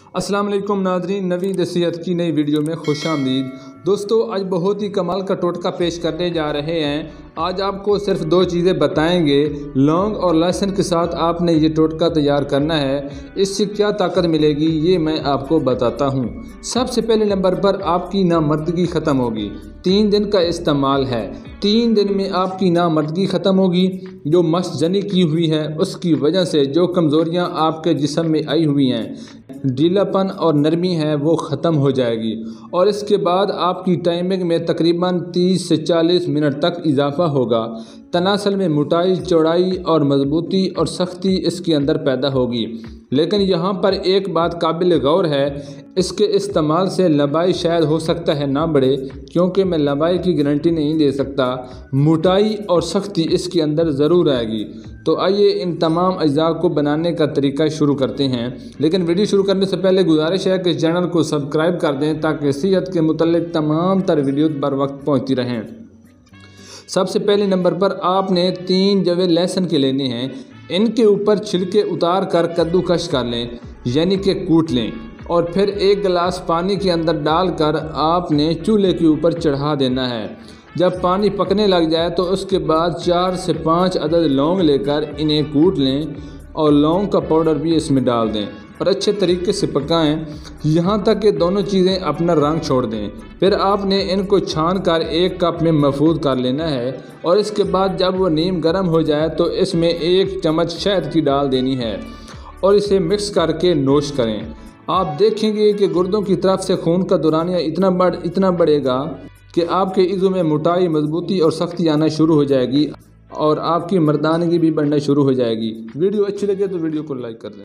अस्सलाम वालेकुम नाज़रीन, नवी नसीहत की नई वीडियो में खुश आमदीद। दोस्तों, आज बहुत ही कमाल का टोटका पेश करने जा रहे हैं। आज आपको सिर्फ दो चीज़ें बताएंगे। लौंग और लहसुन के साथ आपने ये टोटका तैयार करना है। इससे क्या ताकत मिलेगी ये मैं आपको बताता हूँ। सबसे पहले नंबर पर आपकी नामर्दगी ख़त्म होगी। 3 दिन का इस्तेमाल है। 3 दिन में आपकी नामर्दगी ख़त्म होगी। जो मस्जनी की हुई है उसकी वजह से जो कमज़ोरियाँ आपके जिस्म में आई हुई हैं, ढीलापन और नरमी है, वो ख़त्म हो जाएगी। और इसके बाद आपकी टाइमिंग में तकरीबन 30 से 40 मिनट तक इजाफ़ा होगा। तनासल में मोटाई, चौड़ाई और मजबूती और सख्ती इसके अंदर पैदा होगी। लेकिन यहाँ पर एक बात काबिल गौर है, इसके इस्तेमाल से लंबाई शायद हो सकता है ना बढ़े, क्योंकि मैं लंबाई की गारंटी नहीं दे सकता। मोटाई और सख्ती इसके अंदर ज़रूर आएगी। तो आइए इन तमाम अज्जा को बनाने का तरीका शुरू करते हैं। लेकिन वीडियो शुरू करने से पहले गुजारिश है कि चैनल को सब्सक्राइब कर दें ताकि सेहत के मुतल्लिक तमाम तर वीडियो बर वक्त पहुँचती रहें। सबसे पहले नंबर पर आपने 3 जवे लहसुन के लेने हैं। इनके ऊपर छिलके उतार कर कद्दूकश कर लें, यानी कि कूट लें, और फिर 1 गिलास पानी के अंदर डालकर आपने चूल्हे के ऊपर चढ़ा देना है। जब पानी पकने लग जाए तो उसके बाद 4 से 5 अदद लौंग लेकर इन्हें कूट लें और लौंग का पाउडर भी इसमें डाल दें और अच्छे तरीके से पकाएं यहाँ तक कि दोनों चीज़ें अपना रंग छोड़ दें। फिर आपने इनको छान कर 1 कप में महफूज कर लेना है और इसके बाद जब वो नीम गर्म हो जाए तो इसमें 1 चम्मच शहद की डाल देनी है और इसे मिक्स करके नोश करें। आप देखेंगे कि गुर्दों की तरफ से खून का दौरानिया इतना बढ़ेगा कि आपके इज़्ज़ों में मोटाई, मजबूती और सख्ती आना शुरू हो जाएगी और आपकी मर्दानगी भी बढ़ना शुरू हो जाएगी। वीडियो अच्छी लगे तो वीडियो को लाइक कर दें।